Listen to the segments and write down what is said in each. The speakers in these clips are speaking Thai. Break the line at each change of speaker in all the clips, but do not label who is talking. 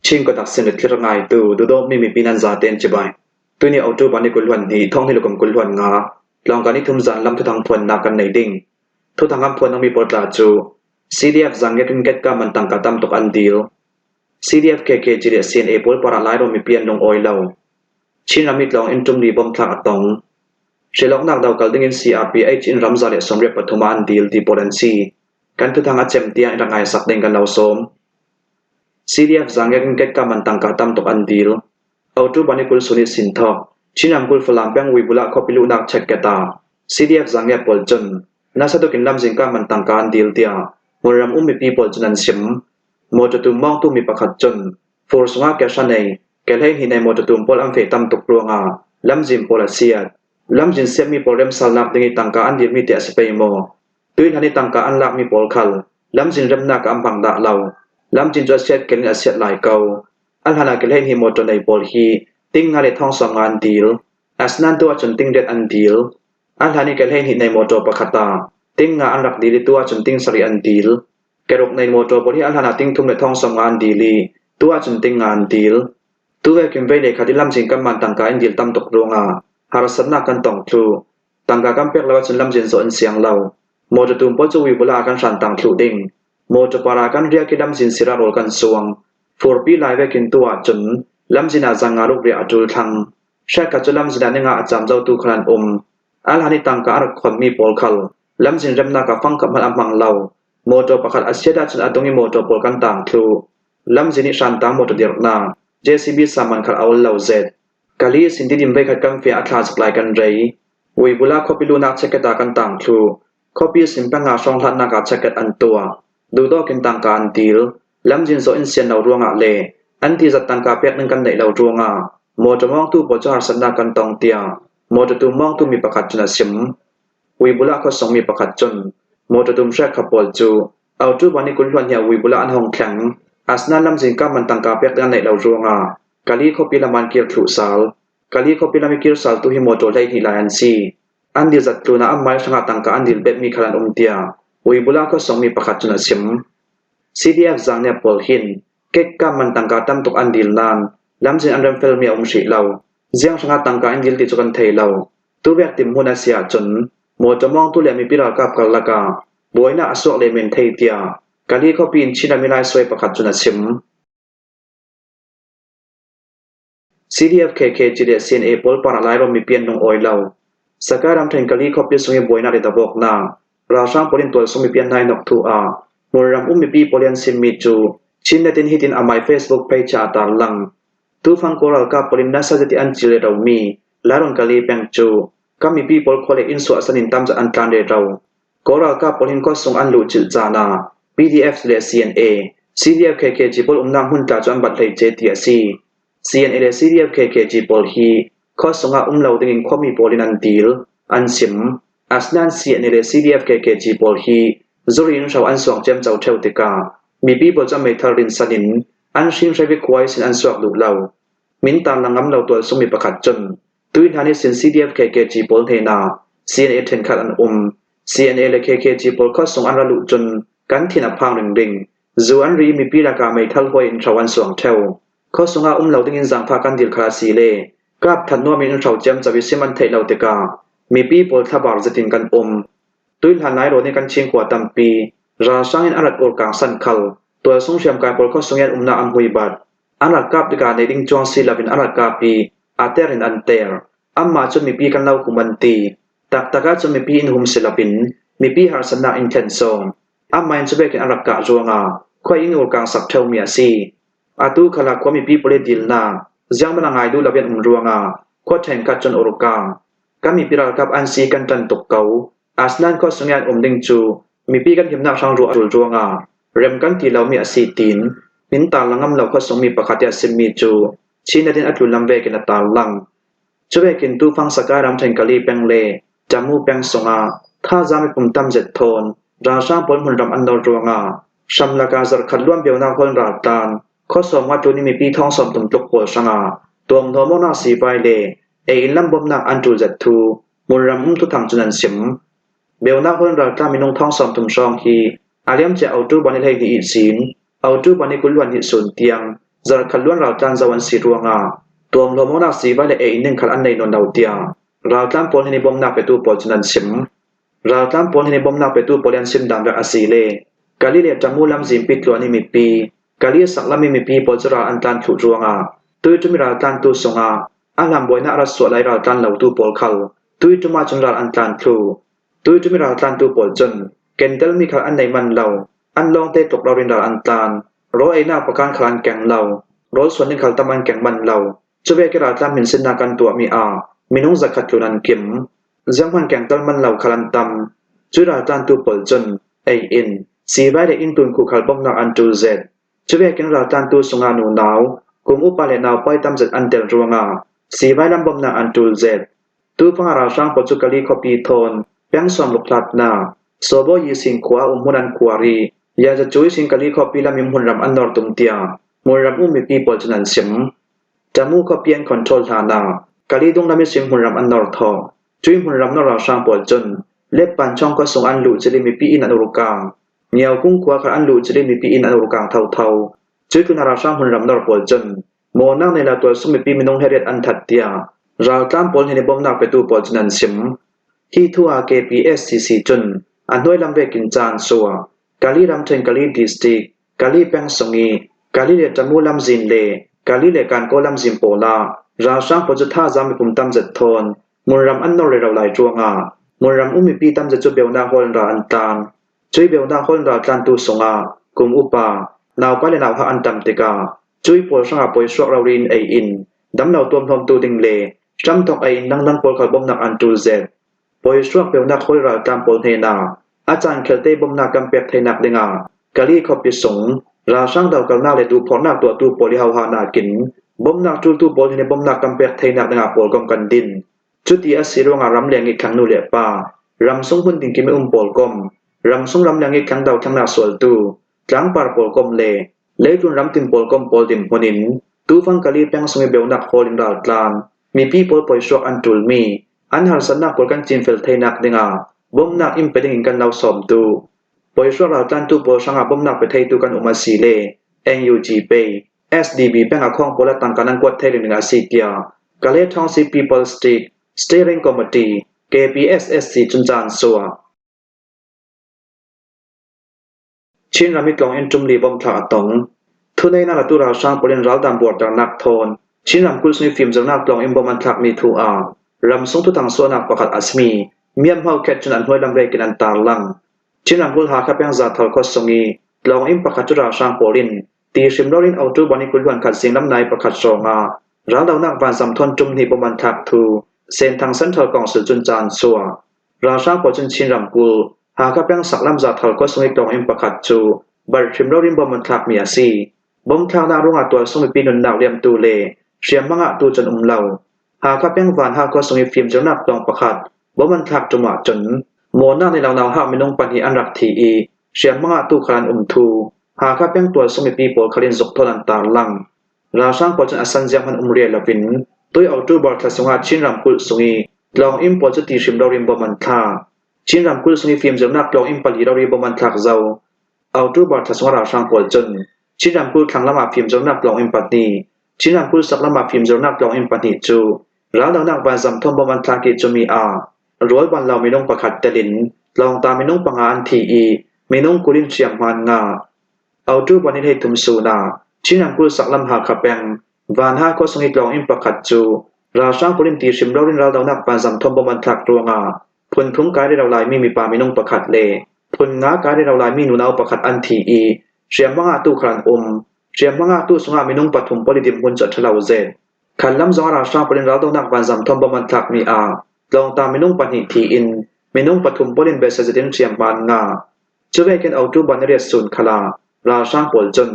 ชิงก็ตักสินที่ระงายตูดูโดไม่มีปีนันซาเตนจิบายตัวนี้เอาจูบันในกุลวันนี้ท่องที่ลูกกุลวันงาลองกันนี้ทุ่มจันลำทุทางพวนนักกันในดิ่งทุทางอัมพวนต้องมีปลดลาจู CDF จังเกตินเกตกามันตังกาตัมตกอันดีล CDF KK จีเดียซีนเอปลปาราไลโรมีเปียนลงออยเลาชินรามิดลองอินจุมลีบอมทากตองเชลองนักดาวกัลดิงอิน CRPH อินรัมซาเลสมเรียปฐุมาอันดีลที่ปอลันซีกันทุทางอัจเจมเตียระงายสักเด้งกันเราสมCDF จังเกตินเกตกามันตังกาตัมตกอันดีลเอาจูบันในกุลสุนิสินทอกชินามกุลฝรั่งเปียงวิบุลาคอปิลูนักเช็คเกตา CDF จังเกปอลจนน่าสะดวกกินลำจิงกามันตังการดีลเตียมรำมีปีปอลจนันซิมโมจตุมมองตุมีประคัดจนฟอร์สงาแกชันในแกให้หินในโมจตุมปอลอัมเฟตัมตกรวงาลำจิมปอลเซียดลำจินเซมีปอลเรมสัลนักดึงตังการดีลมีเตสเปยโมตุยทันิตังการลักมีปอลคัลลำจินเรมนักอัมพังดาเลาลำจินจอเซียดเกลินอาเซียดหลายเกาอันหานาแกให้หิโมจในปอลฮีติ้งงาเลทองสองงานดีลอัสนันตัวจนติ้งเด็ดอันดีลอันหานี้แกให้หินในโมโจประคัตตาติ้งงาอันรักดีลิตัวจนติ้งสรีอันดีลแกรกในโมโตบที่อัลหานาติ้งทุ่มในท้องสงานดีลีตัวจนติ้งงานดีลตัวเกิมไปในคดีลำจิงกำมันตังกาอินดีลตำตกโรงหารสนากันตองทรูตังกากำเปียกแล้วจนลำจินสอนเสียงเราโมจตุมปจวิบุลากันสันตังทรูดิ่งโมจปารากันเรียกกิลำจินสิราโรกันสวงฟอร์ปีไลเวกินตัวจนลำจินาจังงารุกเรียจุลทังแชกกัจลำจินาเนงาอาจามเจ้าตูครันอัลหานิตังกาอักคนมีปอลคัลลำจินเรมนากาฟังกับมันอัมมังเราโมโตประคัดอาเซียดาจนอตงอีโมโตปอลกันต่างทรูลำจินิชันตังโมโตเดียรนา JCB สามันขัดเอาเหล่าเซดกาลีสินดิดิมไปขัดกัมเฟียอัตลาสกลายกันเรย์วิบุลาคอปิลูนักเช็คตากันต่างทรูคอปีสิมปังอาชองทันนักเช็คอันตัวดูโตกินต่างการดีลลำจินโซอินเซียนเรารวงเลอันที่จัดตังกาเปียกนึงกันในเรารวงโมโตมองตู้ปจารสันนากันตองเตียโมโตตูมองตู้มีประคัดจนสิมวิบุลาก็ส่งมีประคัดจนโมจตุมแชกขับปอลจูเอาจูบันนี้กุลวันยาวิบุลาอันหงแข็งอาสนาลำจิงกามันตังกาเปียกดันในเรารวงกาลีคอปิลามันเกียร์ถุสาลกาลีคอปิลามิเกียร์สาลตุฮิโมโตไลฮิลายันซีอันดีจัดตุนาอัมไมล์สังกัดตังกาอันดีลเบ็ดมีขลันเตียวิบุลาก็ส่งมีประคัดจนสิม CDF จังเนี่ยปอลหินเก็กกามันตังกาตั้มตกอันดีลนานลำจิงอันเรมเฟลมีองชีเราเจียงสังกัดตังกาอันดีลติจุกันเทเราตัวเวกติมหุนาเสียจนโมจะมองตุเลียมีปิรากาบกัลลากาบวยน่าอสวกเลเมนเทเตียกาลีเขาปีนชินามิไลสวยประคัดจุนสิม CDF KK จีเดซีนเอปอลปาราไลโรมีเปียนลงออยเลาสกการัมเทนกาลีเขาปีนสงบวยน่าเดตบอกนาราช่างปลินตัวสมีเปียนนายนกทูมูรัมมีปีปลินซิมมิจูชินเนตินฮิตินอามายเฟซบุ๊กเพจอาตาลังตูฟังโกรัลกาปลินนาซาจติอันจิเลเรามีลารอนกาลีเปียงจูก็มีปีปอลโคเลอินสวาสนินตามจะอันการเดเรากอรัลกาปลินก็ส่งอันลูจิลจานา PDF และ CNA CDF KK จีปอลนำหุ่นตาจวนบัดเลยเจตียซี CNA และ CDF KK จีปอลฮีข้อส่งเราดึงความมีปอลินันดีลอันซิมอัสนัน CNA และ CDF KK จีปอลฮีจุรินชาวอันสวงเจมเจ้าเทวติกามีปีปอลจะไม่ทารินสนินอันชิมใช้วิควายสินอันสวกดูเรามินตามลังงำเราตัวสมีประคัดจนตุยทานิสิน CDF KK จีปอลเทนา CNA เทนขัดอันCNA และ KK จีปอลข้อส่งอันระลุจนกันทินาพังดึงจูอันรีมีปีลากาไม่ทัลหวยอินทวันสวงเทวข้อส่งเราดึงอินสังพากันดิลคลาสีเลกราบทันนัวมีอินชาวเจมจะวิสิมันเทเราเตกามีปีปอลทับาร์จตินกันตุยทันไลโรในกันเชียงขวาตัมปีราช่างอินอารัดโอกางสันคัลตัวส่งเชียมการปอลข้อส่งยันนาอันหุยบัดอารัดกราบดิกาในดิ้งจวงศิลปินอารัดกาปีอาเตอร์อินอันเตอร์อัมมาจนมีปีกันเล่าคุมันตีตักตะกาจนมีปีอินหุมศิลปินมีปีหาสนาอินเทนโซนอัมมาอินจะเบกินอารักกะจวงควายอินโอกางสักเทวเมียซีอาตูขลักความมีปีโปเลดิลนายังมันง่ายดูระเบียนรวงควแทงกัดจนโอรกางก็มีปีรักกับอันซีกันจันตกเกาอาสนันก็สัญญาณดิงจูมีปีกันหิมนักช่างรัวรวงเริ่มกันที่เรามีสีตีนมินตาลังงำเราก็สมีประคัติสิมีจูชีนดินอัตุลัมเวกินตาลังจะเวกินตูฟังสการัมเทนกาลีเปงเลจามูเปงสงถ้าจามิปุ่มตั้มเจ็ดโทนราชาปนหุ่นรำอันดอรวงชัมลากาจรขัดล้วนเบียวนาคนราตานข้อสองว่าตัวนี้มีปีท้องสมตุ่มตกปวดสังตัวมโนมนาสีไปเลอินลำบมนักอันจูเจ็ดทูมุนรำทุทางจุนันสิมเบียวนาคนราตานมีนงท้องสมตุ่มซองฮีอาเลียมจะเอาตู้บันในเทคนิคสินเอาตู้บันในกุลวันหิสุนเตียง zar khalluan raw tlan zawan si ruanga tuam lomona si vai le e inin khal an nei non dau tia raw tlan pol hini bomna pe tu pol chunan sim raw tlan pol hini bomna pe tu polian sim dam ra asile kali le tamu lam zim pit lo ni mi pi kali saklami mi pi pol chara an tlan thu ruanga tui tumi raw tlan tu songa alam boina ra so lai raw tlan lo tu pol khal tui tuma chung ra an tlan thu tui tumi raw tlan tu pol chun kendal mi khal an nei man lo an long te tok rin ra an tlan ro ai na pakan khalan keng lo ro swan ni khal taman keng man lo chuve ke ra tlan min sin na kan tu mi a minung zakat tunan kim zang han keng tal man lo khalan tam chu ra tlan tu pol chun ai in si vai de in tun khu khal bom na an tu z chuve ken ra tlan tu sunga nu naw kum upa le naw pai tam zet an tel ruanga si vai lam bom na an tu z tu phang ra sang po chu kali copy thon peng som luk plat na sobo yi sing kwa hunan kwari ya za chui sing kali copy lam im hun ram an nor tum tia mur ram mi people chunan sim tamu copy and control tha na kali dong lam sim hun ram an nor tho chui hun ram nor ra sang pol chun lep pan chong ko sung an lu chili mi pi in an urukang niaw kung kwa kha an lu chili mi pi in an urukang thau thau chui tu na ra sang hun ram nor pol chun mo nang ne la to sum mi pi minong heret an that tia raw tlam pol hini bom nak pe tu pol chunan sim hi thua KPSCC chun an hoi lam ve kin chan suwa kali ram theng kali district kali peng songi kali le tamu lam zin le kali le kan ko lam zin pola ra sang po chu tha jam kum tam zet thon mun ram an no le raw lai chuanga mun ram umi pi tam zet chu beuna hol ra an tan chui beuna hol ra tlan tu songa kum upa naw pa le naw ha an tam te ka chui pol sanga poi sok raw rin ai in dam naw tom thom tu ding le cham tok ai nang nang pol khal bom nak an tu zet poi sok beuna hol ra tam pol he naอาจารย์เคลเต้บมนากำเปียกไทยนักเดงากะลีขบิสงราช่างดาวกลนาเลดูพอนักตัวตูโปลิฮาวฮานากินบมนักจูตูโปลิในบมนักกำเปียกไทยนักเดงาโปลกอมกันดินจุดที่อสิรวงารำเลียงอีกครั้งนูเลียป่ารำสงหุ่นติงกิมอุมโปลกอมรำสงรำเลียงอีกครั้งดาวทั้งนาสวลตูกลางปาร์โปลกอมเลจุนรำติมโปลกอมโปลดิมหุนินตูฟังกะลีแปงสงเบลนักโฮลินดาลกลานมีพี่โปลปอยชวกอันตุลมีอันหาสนักโปลกันจินเฟลไทยนักเดงาบมนักอิมเปดิงกันเราสมตูปอยชัวเราตันตูโปสังหาบมนักไปไทยตูกันอุมาสีเล NUG เป SDB แป้งอาข้องโปละตังกันนังกวดไทยหนึ่งอาศิเกียกาเลทองซี People Street Steering Committee KPSSC จุนจานสัวชินรามิตลองเอ็นจุมลีบอมถาตงทุนในนาตุราช่างปรินรัลดามบวดจากนักโทนชินรำกุลสนิฟิมจากนักลองเอ็มบอมันทักมีทูอารำสงทุตังส่วนนักประคัดอัสมีเมียมเฮาแคทจนอันห้วยลำเรกินันตาลังชินรำกุลหาข้าพยังจัดทอลคอสงีลองเอ็มประคัดจุราช่างปรินตีชิมลอรินเอาจูบันิกุลวันขัดเสียงลำนายประคัดสองรัลดาวนักวานสัมทนจุมนีบอมันทักทูเซนทางเซนทรัลกองสุจุนจานสัวราช่างปรินชินรำกุลหาข้าพยังสักลำจัดทอลคอสงีลองเอ็มประคัดจูบัดชิมลอรินบอมันทักมีอาซีบอมทางนารุ่งอาตัวสงปีนุนดาวเลียมตูเลเชียมมังอาตูจนเหล่าหาข้าพยังวานหาก็สงฟิล์มเจ้านักลองประคัดบ่มันทักจมาจนโมนาในเราหาไม่น้องปัญหาอันรักทีเชียมมังอาตูคลานทูหาข้าพยังตัวสงปีโปลคลินจกทนันตาลังราช่างปอจนอสันเจียมันเรียลวินตัวเอาตูบอลทัศงหาชินรำกุลสงีลองอิมปอจตีชิมดาริมบ่มันท่าชินรำกุลสงีฟิล์มเจ้านักลองอิมปลีดาริบ่มันทักเจ้าเอาตูบอลทัศงหาราช่างปอจนชินรำกุลขังละมาฟิล์มเจ้านักลองอิมปนีชินรำกุลสักละมาฟิล์มเจ้านักลองอิมปนีจูร้านเรานักบานสัมทอมบมันทากิจมีร้อยวันเราไม่น้องประคัดเตลินลองตามไม่น้องปังอันทีไม่น้องกุลินเชียงมันงาเอาจูบันนี้ให้ทุมสูนาชินรำกุลสักลำหาขับแปงวานห้าก็สงิดลองอิมประคัดจูราช่างกุลินตีชิมเรารินเรานักบานสัมทอมบมันทักตัวงาพุนทุ่งกายได้เราลายไม่มีปาไม่น้องประคัดเลพุนงากายได้เราลายมีหนูเอาประคัดอันทีเชียงมังอาตูครันเชียงมังอาตูสงาไม่น้องปฐมปริดิมพุนจัดเฉลาเจขันลำสองราช่างปรินเรานักบานสัมทอมบมันทักมีลองตามไม่น้องปณิทีอินไม่น้องปฐมปรินเบสเซตินเชียงมันงาจะเวกันเอาจูบันเรียสุนคลาราช่างปลจน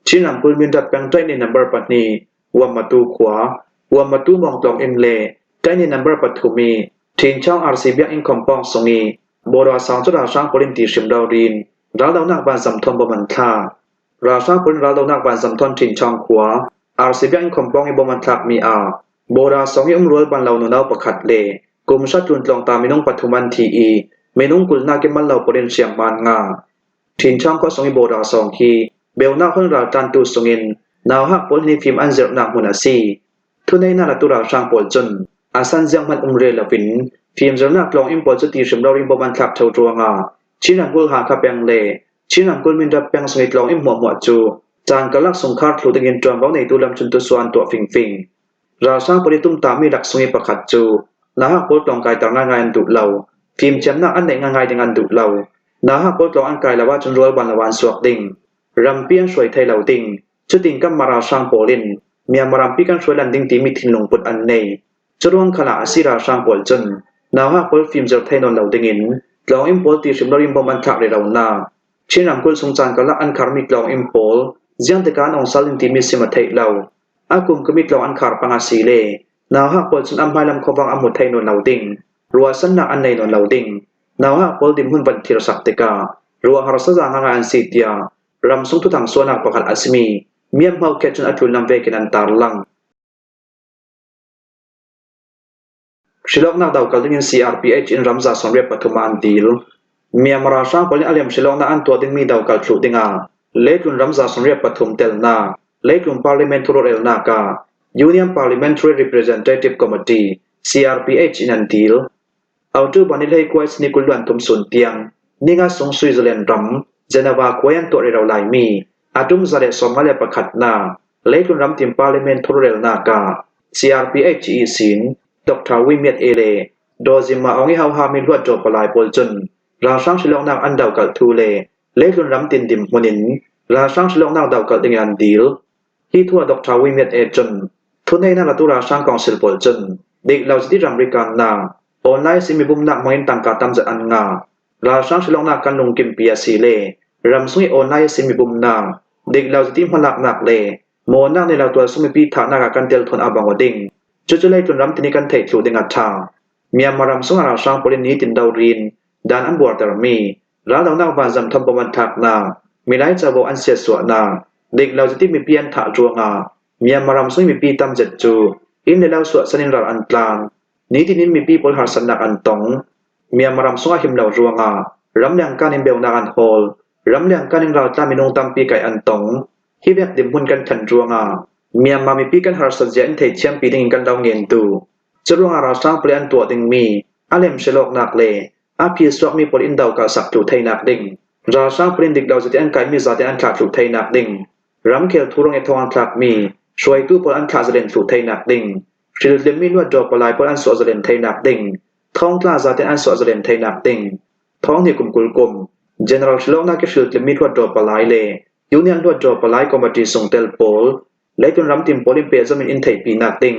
ชินลำกุลมินดัดแปลงใจในนัมเบอร์ปณีวัวมาตูขวาวัวมาตูมองตองเอ็มเลใจในนัมเบอร์ปฐุมีทีนช่องอาร์ซีบีอินคอมปองสงีโบราสองจุดราช่างปรินตีชิมดาวรินเรานักบานสัมทอมบมันคาราช่างปรินเรานักบานสัมทอนทีนช่องขวาอาร์ซีบีอินคอมปองอิบมันทักมีโบราสองยมรวยบันเหล่านุนเอาประคัดเลกุมชัดจุนลองตามไม่น้องปฐุมันทีไม่น้องกุลนาเกมันเหล่าปรินเชียงมันงาทินช่างก็สองโบราสองทีเบลนาคนเราตันตูสงิน นาฮักปอลนี่ฟิล์มอันเจรนักมุนาซีทุนในนาตุราช่างปอลจนอาสันเจียงมันเรลวินฟิล์มเจรนักลองอิมปอลจุตีชิมเราริมบมันขับเท่าตัวงาชินังกุลหาขับยังเลชินังกุลมินดับยังสมิทลองอิมหัวจูจางกลักสงคาร์ทลุตเงินจวนเบาในตุลำจุนตุสวนตัวฟิงราช่างปอลิตุมตามีดักสมิประคัดจูนาฮักปอลตองกายต่างงานดุเหล่าฟิล์มเจมนักอันไหนงานดังอันดุเหล่านาฮักปอลตองอันกายละว่าจนรัวบันละวันสวกดิ่งรำเปียนสวยไทยเหล่าดิ่งจุดิงกับมาราช่างปอลินเมียมารำปีกันสวยลันดิ่งตีมิทินลงปุดอันในจรวงขณะอาศิราช่างปอลจนนาฮักปอลฟิล์มเจอไทยนนเหล่าดิ่งินลองอิมปอลตีชิมเราอิมบมันทักเรเรานาชินำกุลสงจานกลักอันคาร์มิกลองอิมปอลเจียงตะการองซัลลินตีมิสิมาไทยเหล่าอากุมกมิกลองอันคาร์ปังอาศิเลนาฮักปอลจนอัมไพลำขวังอัมมุไทยนนเหล่าดิ่งรัวสันนักอันในนนเหล่าดิ่งนาฮักปอลดิมหุ่นบันทิรศักติการัวฮาร์สจางงานสิทยารำสงทุทังส่วนนักประคัดอัสมีเมียมเฮาแคจนอัตุลนำเวกินันตาร์ลังชิลอกนักดาวกัลดิง CRPH อินรัมซาสอนเรียบปฐุมอันดีลเมียมราชาปลินอเลมชิลอกนักอันตัวดิงมีดาวกัลชุดิงาเลกุนรัมซาสอนเรียบปฐุมเตลนาเลกุนพาร์ลิเมนต์โรเอลนากา Union Parliamentary Representative Committee CRPH อินอันดีลเอาจูบันิเลกวยสนิกุลวันทุมสุนเตียงนิงาสงสวิตเซอร์แลนด์รัมเจนีวากวยอันตัวเรเราไลมีอาตุมซาเดสอมมาเลประคัดนาเลกุนรัมติมพาร์ลิเมนต์โรเอลนากา CRPH อีสินดร.วิเมียตเอเลโดซิมาองฮิฮาวฮามิลวดโจปลายปอลจนราช่างฉลองนางอันดาวกัลทูเลเลกุนรัมตินดิมหุนินราช่างฉลองนางดาวกัลดิงอันดีลฮีทัวดร.วิเมียตเอจนทุนในนาลตุราช่างกองสิลปอลจนเด็กเหล่าจิตรัมริกันนาออนไลน์สิมีบุมนักมอยตังกาตามจะอันงาราช่างฉลองนากันลงกิมปียสีเลรัมซุยออนไลน์สิมีบุมนาเด็กเหล่าจิตมันนักเลโมนักในเหล่าตัวสุมีปีฐานากันเตลทนอาบังวดิงจุเลยจนรำตินิกันเทศสู่ดิงัดทางเมียมารำสงอาช่างปลินีตินดาวรินดานอันบวรตรมีร้านเหล่านักบานจำทำประวันทักนามีไลจะบอกอันเสียสวนาเด็กเหล่าจะที่มีเพียนถาจวงาเมียมารำสงมีปีตำจัดจูอินในเหล่าสวดสนินราอันกลางนี้ที่นี้มีปีปลหารสนักอันตงเมียมารำสงอาหิมเหล่าจวงารำเลียงการอินเบลนาอันโฮลรำเลียงการอินราตามินงตามปีไก่อันตงที่แบบดิมหุ่นกันขันจวงาเมียมามีปีกันหาสัญญาณเทเชียมปีดิงกันดาวเงินตูจรวงอาราช่างเปลี่ยนตัวดิงมีอาเลมเชลอกนักเลอาพีสวกมีปลินดาวกาสักถูไทยนักดิงราช่างเปลี่ยนดิกดาวจะอันไกมีจัดอันขาดถูไทยนักดิงรำเขียวทุรงเอทองคลักมีช่วยตู้ปลินขาดจะเล่นถูไทยนักดิงชิลเลมินวัดจอปลายปลินสวจะเล่นไทยนักดิงท้องกล้าจัดอันสวจะเล่นไทยนักดิงท้องนี่กุมกุลกุมเจเนอเรลชิลอกนักชิลเลมินวัดจอปลายเลยูเนียนวัดจอปลายคอมมิตี้ส่งเตลโพลและจนรำติมโพลิมเปียจะมีอินเทปีนักดิง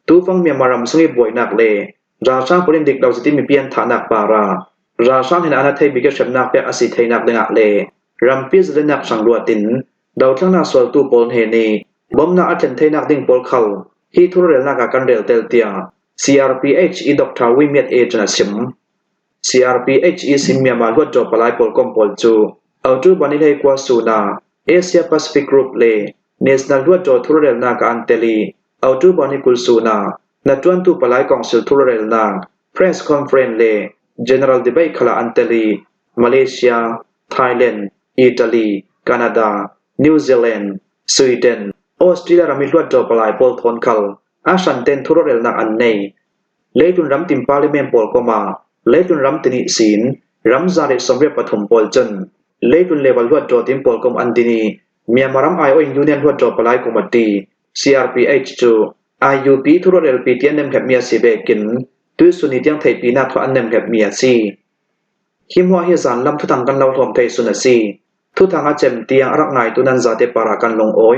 ตู้ฟังเมียมารำสงบวยนักเลราช่างโพลิมดิกเราจะที่มีเปียนฐานักปาราราช่างเห็นอนาเทบิกเชมนักเปียอสิเทนักดิงเลรำปีจะเล่นนักสังรัวตินดาวทั้งนักสวดตู้โพลเฮนีบอมนักอัจฉริยะนักดิงโพลเขาฮีทุเรลนักกันเรลเตลเตีย CRPH อีดร.วิเมียตเอจนาซิม CRPH อีซิมเมียมาลวดจบปลายโพลกอมโพลจูเอาจูบันิเลกว่าสูนาเอเชียแปซิฟิกกรุ๊ปเลNational Luat Thurel na ka anteli autu bani kulsuna na tuan tu palai council Thurel na press conference le general debate khala anteli Malaysia Thailand Italy Canada New Zealand Sweden Australia rami luat jo palai pol thon khal a san ten Thurel na an nei leitun ram tim parliament pol koma leitun ram tini sin ram zare somre pathum pol chen leitun level luat jo tim pol kom andiniเมียมารัมไอโออินยูเนียนหัวจอปลายกุมตี CRPH จู IUP ทุรเรลปีเตียนเนมแคบเมียสีเบกินตุยสุนิยังไทยปีนาทอันเนมแคบเมียซีหิมหัวเฮซานลำทุตังกันเราทอมไทยสุนซีทุตังอาเจมเตียงรักไงตุนันซาเตปารากันลงโอย